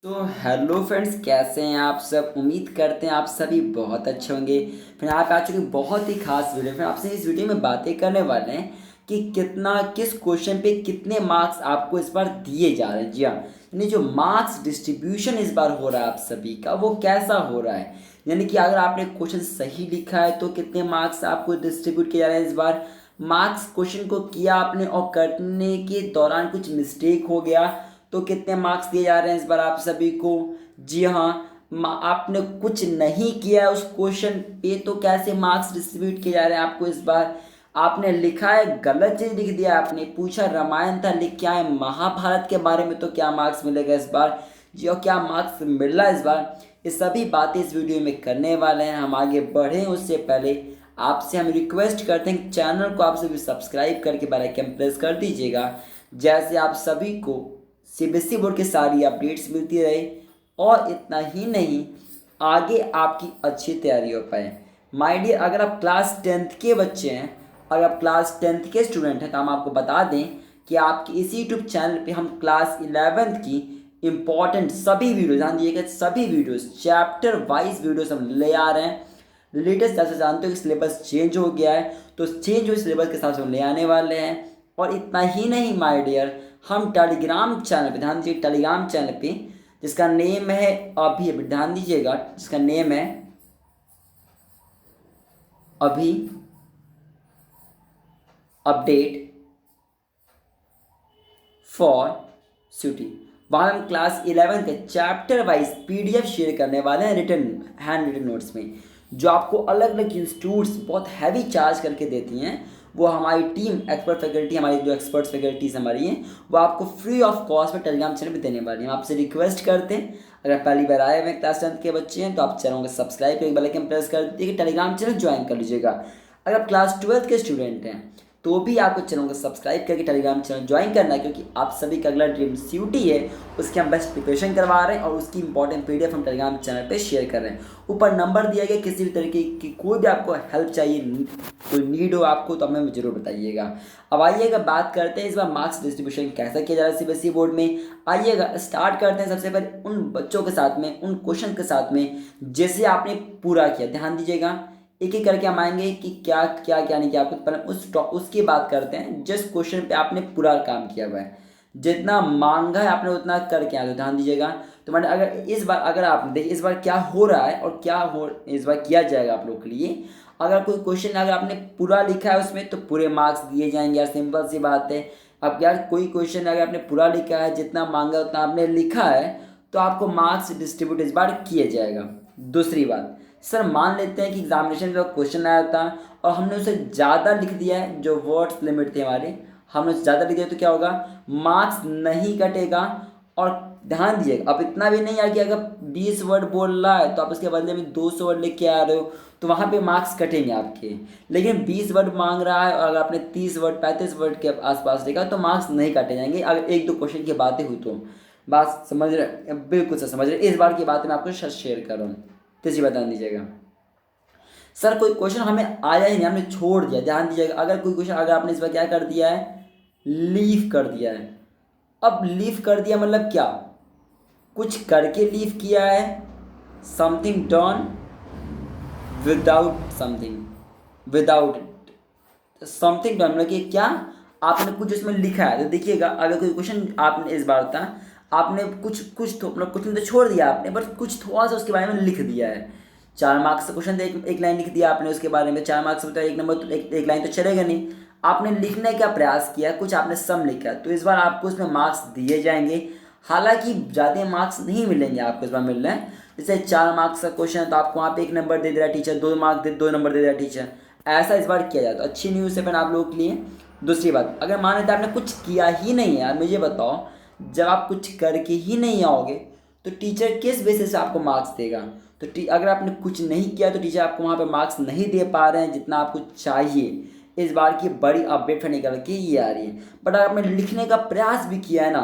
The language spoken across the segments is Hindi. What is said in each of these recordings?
तो हेलो फ्रेंड्स, कैसे हैं आप सब। उम्मीद करते हैं आप सभी बहुत अच्छे होंगे। फिर आप आ चुके बहुत ही खास वीडियो। फिर आपसे इस वीडियो में बातें करने वाले हैं कि किस क्वेश्चन पे कितने मार्क्स आपको इस बार दिए जा रहे हैं। जी हाँ, यानी जो मार्क्स डिस्ट्रीब्यूशन इस बार हो रहा है आप सभी का, वो कैसा हो रहा है। यानी कि अगर आपने क्वेश्चन सही लिखा है तो कितने मार्क्स आपको डिस्ट्रीब्यूट किए जा रहे हैं इस बार। मार्क्स क्वेश्चन को किया आपने और करने के दौरान कुछ मिस्टेक हो गया तो कितने मार्क्स दिए जा रहे हैं इस बार आप सभी को। जी हाँ, आपने कुछ नहीं किया है उस क्वेश्चन पे तो कैसे मार्क्स डिस्ट्रीब्यूट किए जा रहे हैं आपको इस बार। आपने लिखा है, गलत चीज लिख दिया, आपने पूछा रामायण था, लिख क्या है महाभारत के बारे में, तो क्या मार्क्स मिलेगा इस बार। जी, और क्या मार्क्स मिल रहा है इस बार, ये सभी बातें इस वीडियो में करने वाले हैं। हम आगे बढ़ें उससे पहले आपसे हम रिक्वेस्ट करते हैं कि चैनल को आप सभी सब्सक्राइब करके बेल आइकन प्रेस कर दीजिएगा, जैसे आप सभी को सीबीएसई बोर्ड की सारी अपडेट्स मिलती रहे और इतना ही नहीं, आगे आपकी अच्छी तैयारी हो पाए। माय डियर, अगर आप क्लास 10th के बच्चे हैं, अगर आप क्लास 10th के स्टूडेंट हैं, तो हम आपको बता दें कि आपके इसी यूट्यूब चैनल पे हम क्लास 11th की इम्पॉर्टेंट सभी वीडियोज, ध्यान दीजिएगा, सभी वीडियोज चैप्टर वाइज वीडियोज हम ले आ रहे हैं। लेटेस्ट जैसे जानते हो कि सिलेबस चेंज हो गया है, तो चेंज हुए सिलेबस के हिसाब से हम ले आने वाले हैं। और इतना ही नहीं माय डियर, हम टेलीग्राम चैनल पे, ध्यान दीजिए, टेलीग्राम चैनल पे जिसका नेम है, अभी अभी ध्यान दीजिएगा, जिसका नेम है अभी अपडेट फॉर सिटी, वहाँ हम क्लास 11 के चैप्टर वाइज पीडीएफ शेयर करने वाले हैं, रिटर्न हैंड रिटन नोट्स में, जो आपको अलग अलग इंस्टीट्यूट्स बहुत हैवी चार्ज करके देती हैं। वो हमारी टीम एक्सपर्ट फैकल्टी, हमारी जो एक्सपर्ट्स फैकल्टीज हमारी हैं, वो आपको फ्री ऑफ कॉस्ट में टेलीग्राम चैनल पे देने वाली हैं। हम आपसे रिक्वेस्ट करते हैं, अगर पहली बार आए हुए क्लास 10 के बच्चे हैं तो आप चैनल को सब्सक्राइब करके बेल आइकन प्रेस कर दीजिए, टेलीग्राम चैनल ज्वाइन कर लीजिएगा। अगर आप क्लास 12 के स्टूडेंट हैं तो भी आपको चैनल को सब्सक्राइब करके टेलीग्राम चैनल ज्वाइन करना है, क्योंकि आप सभी का अगला ड्रीम सीयूटी है, उसकी हम बेस्ट प्रिपरेशन करवा रहे हैं और उसकी इंपॉर्टेंट पीडीएफ हम टेलीग्राम चैनल पे शेयर कर रहे हैं। ऊपर नंबर दिया गया, किसी भी तरीके की कोई भी आपको हेल्प चाहिए, कोई नीड हो आपको, तो हमें जरूर बताइएगा। अब आइएगा बात करते हैं इस बार मार्क्स डिस्ट्रीब्यूशन कैसा किया जा रहा है सीबीएसई बोर्ड में। आइएगा स्टार्ट करते हैं सबसे पहले उन बच्चों के साथ में, उन क्वेश्चन के साथ में जैसे आपने पूरा किया। ध्यान दीजिएगा, एक एक करके हम आएंगे कि क्या क्या क्या नहीं किया आपको, पहले उसकी बात करते हैं जिस क्वेश्चन पे आपने पूरा काम किया हुआ है, जितना मांगा है आपने उतना करके आए। तो ध्यान दीजिएगा, तो मैंने अगर इस बार, अगर आप देखिए इस बार क्या हो रहा है और क्या हो इस बार किया जाएगा आप लोग के लिए। अगर कोई क्वेश्चन अगर आपने पूरा लिखा है उसमें तो पूरे मार्क्स दिए जाएंगे यार, सिंपल सी बात है। अब यार कोई क्वेश्चन अगर आपने पूरा लिखा है, जितना मांगा उतना आपने लिखा है, तो आपको मार्क्स डिस्ट्रीब्यूट इस बार किया जाएगा। दूसरी बात, सर मान लेते हैं कि एग्जामिनेशन में क्वेश्चन आया था और हमने उसे ज़्यादा लिख दिया है, जो वर्ड्स लिमिट थे हमारे, हमने उसे ज़्यादा लिख दिया, तो क्या होगा, मार्क्स नहीं कटेगा। और ध्यान दीजिएगा, अब इतना भी नहीं है कि अगर 20 वर्ड बोल रहा है तो आप उसके बदले में 200 वर्ड लिख के आ रहे हो तो वहाँ पे मार्क्स कटेंगे आपके। लेकिन 20 वर्ड मांग रहा है और अगर आपने 30 वर्ड 35 वर्ड के आसपास लिखा तो मार्क्स नहीं काटे जाएंगे, अगर एक दो क्वेश्चन की बातें हुई तो। बात समझ रहे, बिल्कुल सर समझ रहे। इस बार की बातें मैं आपको शेयर कर रहा हूँ, तीसरी बता दीजिएगा। सर कोई क्वेश्चन हमें आया ही नहीं, हमने छोड़ दिया। ध्यान दीजिएगा, अगर कोई क्वेश्चन अगर आपने इस बार क्या कर दिया है, लीव कर दिया है। अब लीव कर दिया मतलब क्या, कुछ करके लीव किया है, something done without something, without something done, मतलब कि क्या आपने कुछ उसमें लिखा है। तो देखिएगा, अगर कोई क्वेश्चन आपने इस बार था, आपने कुछ कुछ मतलब कुछ तो छोड़ दिया आपने, बस कुछ थोड़ा सा उसके बारे में लिख दिया है। 4 मार्क्स का क्वेश्चन, एक लाइन लिख दिया आपने उसके बारे में, 4 मार्क्स होता है, एक नंबर तो एक लाइन तो चलेगा नहीं। आपने लिखने का प्रयास किया, कुछ आपने सम लिखा, तो इस बार आपको उसमें मार्क्स दिए जाएंगे। हालांकि ज़्यादा मार्क्स नहीं मिलेंगे आपको इस बार, मिल रहे हैं। जैसे 4 मार्क्स का क्वेश्चन है तो आपको वहाँ पे 1 नंबर दे दे रहा है टीचर, 2 मार्क्स 2 नंबर दे दे रहा है टीचर, ऐसा इस बार किया जाए तो अच्छी न्यूज़ है आप लोगों के लिए। दूसरी बात, अगर मान लेते आपने कुछ किया ही नहीं है, यार मुझे बताओ, जब आप कुछ करके ही नहीं आओगे तो टीचर किस बेसिस से आपको मार्क्स देगा। तो अगर आपने कुछ नहीं किया तो टीचर आपको वहाँ पे मार्क्स नहीं दे पा रहे हैं जितना आपको चाहिए। इस बार की बड़ी अपडेट फिर निकल के ये आ रही है। बट अगर आपने लिखने का प्रयास भी किया है ना,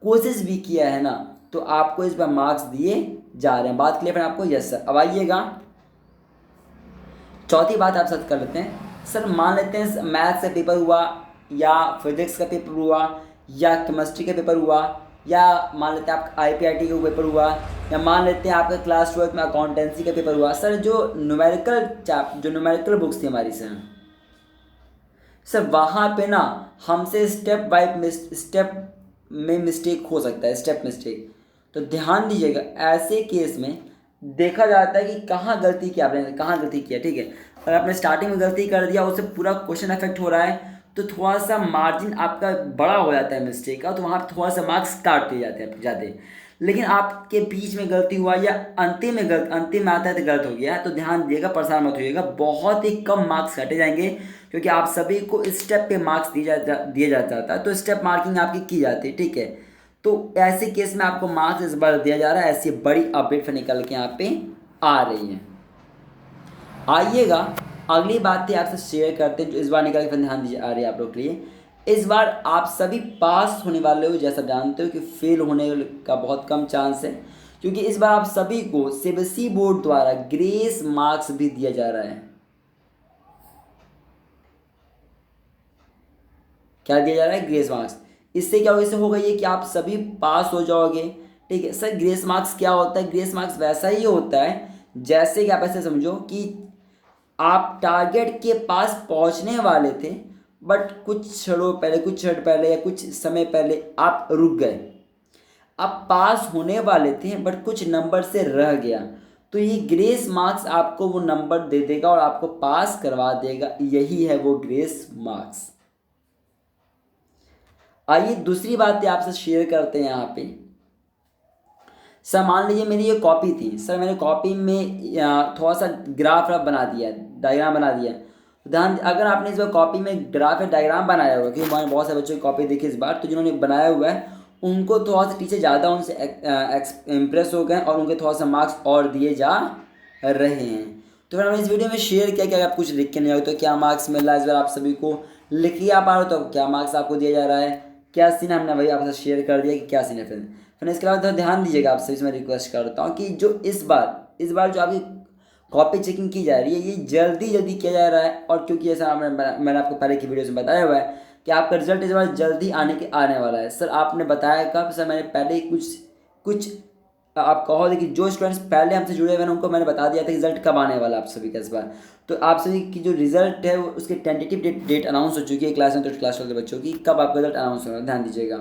कोशिश भी किया है ना, तो आपको इस बार मार्क्स दिए जा रहे हैं। बात क्लियर है आपको? Yes sir. अब आइएगा चौथी बात आप साथ कर लेते हैं। सर मान लेते हैं मैथ्स का पेपर हुआ या फिजिक्स का पेपर हुआ या केमिस्ट्री का पेपर हुआ, या मान लेते हैं आपका IPIT का पेपर हुआ, या मान लेते हैं आपका क्लास 12 में अकाउंटेंसी का पेपर हुआ। सर जो न्यूमेरिकल बुक्स थी हमारी सर वहाँ पे ना हमसे स्टेप में मिस्टेक हो सकता है, स्टेप मिस्टेक। तो ध्यान दीजिएगा, ऐसे केस में देखा जाता है कि कहाँ गलती किया आपने, कहाँ गलती किया। ठीक है, अगर आपने स्टार्टिंग में गलती कर दिया, उससे पूरा क्वेश्चन अफेक्ट हो रहा है, तो थोड़ा सा मार्जिन आपका बड़ा हो जाता है मिस्टेक का, तो वहाँ पर थोड़ा सा मार्क्स काट दिए जाते हैं। लेकिन आपके बीच में गलती हुआ या अंतिम में आता है तो गलत हो गया, तो ध्यान दीजिएगा, परेशान मत होइएगा, बहुत ही कम मार्क्स काटे जाएंगे, क्योंकि आप सभी को स्टेप पे मार्क्स दिया जाता है, तो स्टेप मार्किंग आपकी की जाती है। ठीक है, तो ऐसे केस में आपको मार्क्स इस बार दिया जा रहा है। ऐसी बड़ी अपडेट निकल के यहाँ पे आ रही है। आइएगा अगली बात थी आपसे शेयर करते हैं, जो इस बार निकल के, ध्यान दीजिए आ रही है आप लोग के लिए। इस बार आप सभी पास होने वाले हो, जैसा जानते हो कि फेल होने का बहुत कम चांस है, क्योंकि इस बार आप सभी को CBSE बोर्ड द्वारा ग्रेस मार्क्स भी दिया जा रहा है। क्या दिया जा रहा है? Grace marks. इससे क्या होगा, इससे होगा ये कि आप सभी पास हो जाओगे। ठीक है सर, ग्रेस मार्क्स क्या होता है? ग्रेस मार्क्स वैसा ही होता है जैसे कि आप ऐसे समझो कि आप टारगेट के पास पहुंचने वाले थे, बट कुछ क्षण पहले या कुछ समय पहले आप रुक गए। आप पास होने वाले थे बट कुछ नंबर से रह गया, तो ये ग्रेस मार्क्स आपको वो नंबर दे देगा और आपको पास करवा देगा। यही है वो ग्रेस मार्क्स। आइए दूसरी बात आपसे शेयर करते हैं यहाँ पे। सर मान लीजिए मेरी ये कॉपी थी, सर मैंने कॉपी में थोड़ा सा ग्राफ बना दिया, डायग्राम बना दिया। ध्यान, अगर आपने इस बार कॉपी में ग्राफ या डायग्राम बनाया हुआ, क्योंकि मैंने बहुत सारे बच्चों की कॉपी देखी इस बार, तो जिन्होंने बनाया हुआ है उनको थोड़ा सा टीचर ज़्यादा उनसे इम्प्रेस हो गए और उनके थोड़ा सा मार्क्स और दिए जा रहे हैं। तो फिर हमने इस वीडियो में शेयर किया कि आप कुछ लिख के नहीं आओ तो क्या मार्क्स मिल रहा है इस बार आप सभी को, लिखिए आप आ रहे हो तो क्या मार्क्स आपको दिया जा रहा है, क्या सीन है, हमने वही आपके साथ शेयर कर दिया कि क्या सीन है। फिर इसके बाद ध्यान दीजिएगा, आपसे इसमें रिक्वेस्ट करता हूँ कि जो इस बार जो आपकी कॉपी चेकिंग की जा रही है, ये जल्दी किया जा रहा है। और क्योंकि ऐसा मैंने आपको पहले की वीडियो में बताया हुआ है कि आपका रिजल्ट इस बार जल्दी आने वाला है। सर आपने बताया कब? सर मैंने पहले ही कुछ आप कहो देखिए, जो स्टूडेंट्स पहले हमसे जुड़े हुए हैं उनको मैंने बता दिया था रिजल्ट कब आने वाला है आप सभी का इस बार। तो आप सभी की जो रिजल्ट है उसकी टेंटेटिव डेट अनाउंस हो चुकी है क्लास में, तो क्लास वाले बच्चों की कब आपका रिजल्ट अनाउंस होगा, ध्यान दीजिएगा।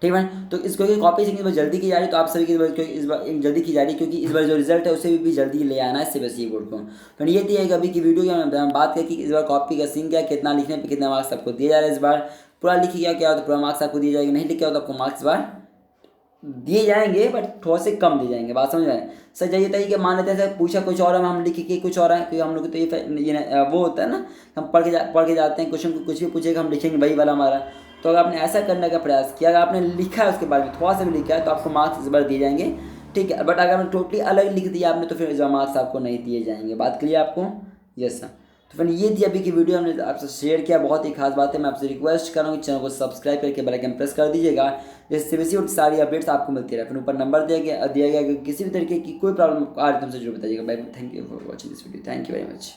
ठीक है, तो इसको कॉपी चेकिंग जल्दी की जा रही है, तो आप सभी की इस बार जल्दी की जा रही है, क्योंकि इस बार जो रिजल्ट है उसे भी जल्दी ले आना है CBSE बोर्ड को। तो ये थी अभी की वीडियो की हम बात करें कि इस बार कॉपी का सीन क्या, कितना लिखने पे कितना मार्क्स आपको दिए जा रहे हैं। इस बार पूरा लिखी क्या हो तो पूरा मार्क्स आपको दिए जाएंगे, नहीं लिखे हो तो आपको मार्क्स इस बार दिए जाएंगे बट थोड़ा से कम दिए जाएंगे। बात समझ आए? सर जाइए था कि मान लेते हैं सर पूछा कुछ और है, हम लिख के कुछ और है, क्योंकि हम लोग तो ये वो होता है ना, हम पढ़ के जाते हैं, क्वेश्चन को कुछ भी पूछेगा हम लिखेंगे वही वाला हमारा। तो अगर आपने ऐसा करने का प्रयास किया, अगर आपने लिखा है उसके बारे में थोड़ा सा भी लिखा है तो आपको मार्क्स इस बार दिए जाएंगे। ठीक है, बट अगर आपने टोटली अलग लिख दिया आपने तो फिर इस बार मार्क्स आपको नहीं दिए जाएंगे। बात क्लियर आपको? Yes sir. तो फिर ये थी अभी की वीडियो, हमने आपसे शेयर किया, बहुत ही खास बात है। मैं आपसे रिक्वेस्ट कर रहा हूँ कि चैनल को सब्सक्राइब करके बेल आइकन प्रेस कर दीजिएगा, जिससे CBSE और सारी अपडेट्स आपको मिलती रहे। फिर ऊपर नंबर दिया गया, किसी भी तरीके की कोई प्रॉब्लम आ रही है तुमसे जरूर बताइएगा। Thank you for watching this video, thank you very much.